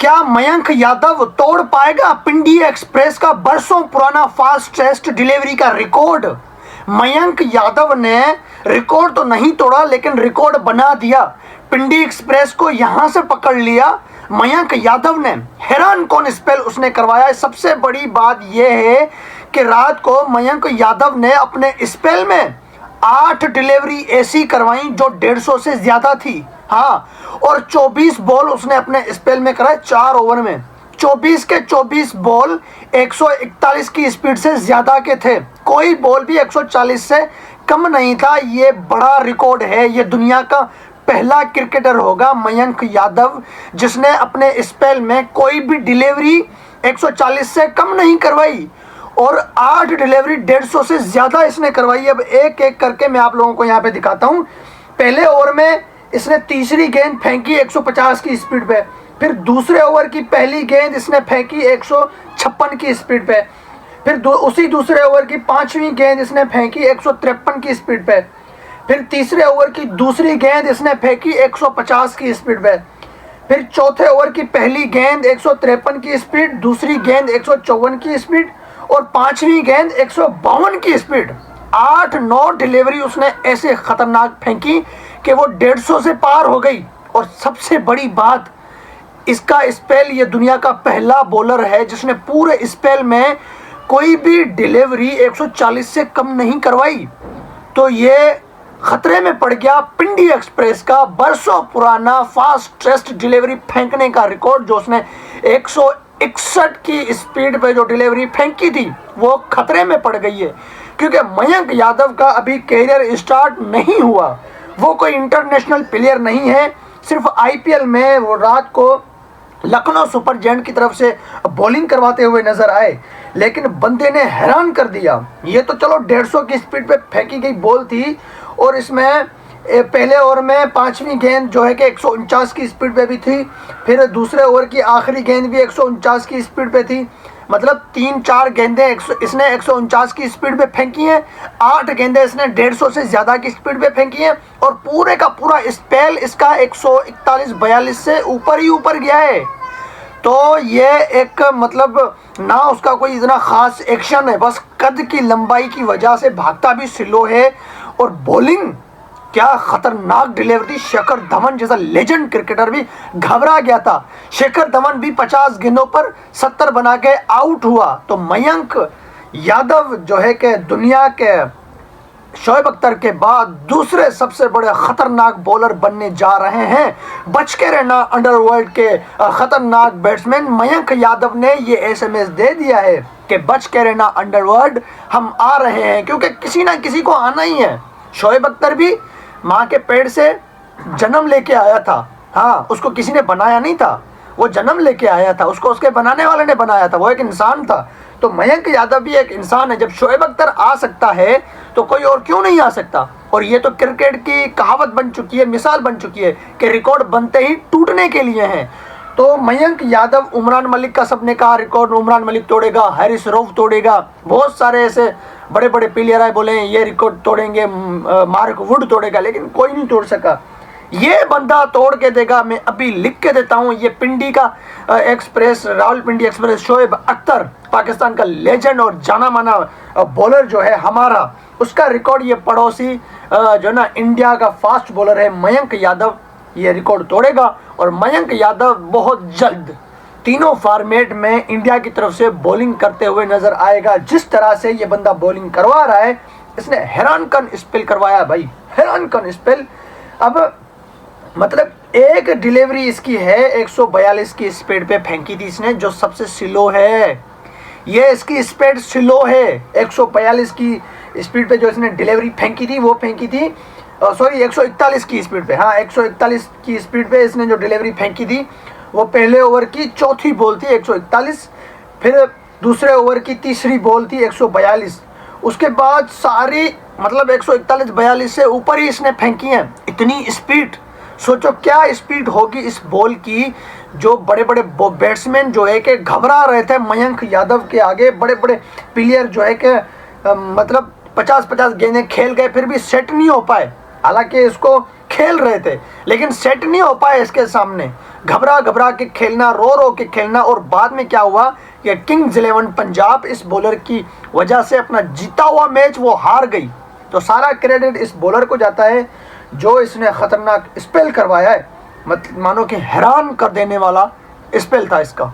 क्या मयंक यादव तोड़ पाएगा पिंडी एक्सप्रेस का बरसों पुराना फास्टेस्ट डिलीवरी का रिकॉर्ड? मयंक यादव ने रिकॉर्ड तो नहीं तोड़ा लेकिन रिकॉर्ड बना दिया। पिंडी एक्सप्रेस को यहां से पकड़ लिया मयंक यादव ने। हैरान कौन स्पेल उसने करवाया। सबसे बड़ी बात यह है कि रात को मयंक यादव ने अपने स्पेल में 8 डिलीवरी ऐसी करवाई जो 150 से ज्यादा थी। हाँ, और 24 बॉल उसने अपने स्पेल में कराए 4 ओवर में। 24 के 24 बॉल 141 की स्पीड से ज्यादा के थे। कोई बॉल भी 140 से कम नहीं था। ये बड़ा रिकॉर्ड है। ये दुनिया का पहला क्रिकेटर होगा मयंक यादव जिसने अपने स्पेल में कोई भी डिलीवरी 140 से कम नहीं करवाई और 8 डिलीवरी 150 से ज्यादा इसने करवाई। अब एक एक करके मैं आप लोगों को यहाँ पे दिखाता हूँ। पहले ओवर में इसने तीसरी गेंद फेंकी 150 की स्पीड पे। फिर दूसरे ओवर की पहली गेंद इसने फेंकी 156 की स्पीड पे। फिर उसी दूसरे ओवर की पांचवी गेंद इसने फेंकी 153 की स्पीड पे। फिर तीसरे ओवर की दूसरी गेंद इसने फेंकी 150 की स्पीड पे। फिर चौथे ओवर की पहली गेंद 153 की स्पीड, दूसरी गेंद 154 की स्पीड और पांचवी गेंद 152 की स्पीड। 8-9 डिलीवरी उसने ऐसे खतरनाक फेंकी कि वो 150 से पार हो गई। और सबसे बड़ी बात, इसका स्पेल, ये दुनिया का पहला बॉलर है जिसने पूरे स्पेल में कोई भी डिलीवरी 140 से कम नहीं करवाई। तो ये खतरे में पड़ गया पिंडी एक्सप्रेस का बरसों पुराना फास्टेस्ट डिलीवरी फेंकने का रिकॉर्ड, जो उसने 161 की स्पीड पे जो डिलीवरी फेंकी थी वो खतरे में पड़ गई है। क्योंकि मयंक यादव का अभी कैरियर स्टार्ट नहीं हुआ। वो कोई इंटरनेशनल प्लेयर नहीं है। सिर्फ आईपीएल में वो रात को लखनऊ सुपर जायंट की तरफ से बॉलिंग करवाते हुए नजर आए, लेकिन बंदे ने हैरान कर दिया। ये तो चलो 150 की स्पीड पे फेंकी गई बॉल थी और इसमें पहले ओवर में पांचवी गेंद जो है कि 149 की स्पीड पे भी थी। फिर दूसरे ओवर की आखिरी गेंद भी 149 की स्पीड पे थी। मतलब 3-4 गेंदें इसने 149 की स्पीड पे फेंकी हैं। 8 गेंदें इसने 150 से ज़्यादा की स्पीड पे फेंकी हैं और पूरे का पूरा स्पेल इसका 141-42 से ऊपर ही ऊपर गया है। तो ये एक मतलब ना उसका कोई इतना खास एक्शन है, बस कद की लंबाई की वजह से भागता भी स्लो है। और बॉलिंग क्या खतरनाक डिलीवरी। शेखर धवन जैसा लेजेंड क्रिकेटर भी घबरा गया था। शेखर धवन भी 50 गेंदों पर 70 बना के आउट हुआ। तो मयंक यादव जो है कि दुनिया के शोएब अख्तर के बाद दूसरे सबसे बड़े खतरनाक बॉलर बनने जा रहे हैं। बच के रहना अंडरवर्ल्ड के खतरनाक बैट्समैन मयंक यादव ने ये एसएमएस दे दिया है कि बच के रहना अंडरवर्ल्ड, हम आ रहे हैं। क्योंकि किसी ना किसी को आना ही है। शोएब अख्तर भी माँ के पेट से जन्म लेके आया था। हाँ, उसको किसी ने बनाया नहीं था, वो जन्म लेके आया था। उसको उसके बनाने वाले ने बनाया था। वो एक इंसान था। तो मयंक यादव भी एक इंसान है। जब शोएब अख्तर आ सकता है तो कोई और क्यों नहीं आ सकता। और ये तो क्रिकेट की कहावत बन चुकी है, मिसाल बन चुकी है कि रिकॉर्ड बनते ही टूटने के लिए हैं। तो मयंक यादव, उमरान मलिक का सबने कहा रिकॉर्ड उमरान मलिक तोड़ेगा, हैरिस रऊफ तोड़ेगा, बहुत सारे ऐसे बड़े बड़े प्लेयर आए बोले ये रिकॉर्ड तोड़ेंगे, मार्क वुड तोड़ेगा, लेकिन कोई नहीं तोड़ सका। ये बंदा तोड़ के देगा। मैं अभी लिख के देता हूँ। ये पिंडी का एक्सप्रेस, रावलपिंडी एक्सप्रेस, शोएब अख्तर, पाकिस्तान का लेजेंड और जाना माना बॉलर जो है हमारा, उसका रिकॉर्ड ये पड़ोसी जो ना इंडिया का फास्ट बॉलर है मयंक यादव, ये रिकॉर्ड तोड़ेगा। और मयंक यादव बहुत जल्द तीनों फॉर्मेट में इंडिया की तरफ से बॉलिंग करते हुए नजर आएगा। जिस तरह से ये बंदा बॉलिंग करवा रहा है, इसने हैरान कन स्पेल करवाया भाई, हैरान कन स्पेल। अब मतलब एक डिलीवरी इसकी है 142 की स्पीड पे फेंकी थी इसने, जो सबसे स्लो है। ये इसकी स्पीड स्लो है। 142 की स्पीड पे जो इसने डिलीवरी फेंकी थी वो फेंकी थी, सॉरी 141 की स्पीड पे। हाँ, 141 की स्पीड पे इसने जो डिलीवरी फेंकी थी वो पहले ओवर की चौथी बॉल थी 141। फिर दूसरे ओवर की तीसरी बॉल थी 142। उसके बाद सारी मतलब 141-42 से ऊपर ही इसने फेंकी हैं। इतनी स्पीड, सोचो क्या स्पीड होगी इस बॉल की। जो बड़े बड़े बैट्समैन जो है कि घबरा रहे थे मयंक यादव के आगे। बड़े बड़े प्लेयर जो है कि मतलब 50-50 गेंदें खेल गए फिर भी सेट नहीं हो पाए। हालांकि इसको खेल रहे थे, लेकिन सेट नहीं हो पाए इसके सामने। घबरा घबरा के खेलना, रो रो के खेलना, और बाद में क्या हुआ कि किंग्स 11 पंजाब इस बॉलर की वजह से अपना जीता हुआ मैच वो हार गई। तो सारा क्रेडिट इस बॉलर को जाता है जो इसने खतरनाक स्पेल करवाया है। मानो कि हैरान कर देने वाला स्पेल था इसका।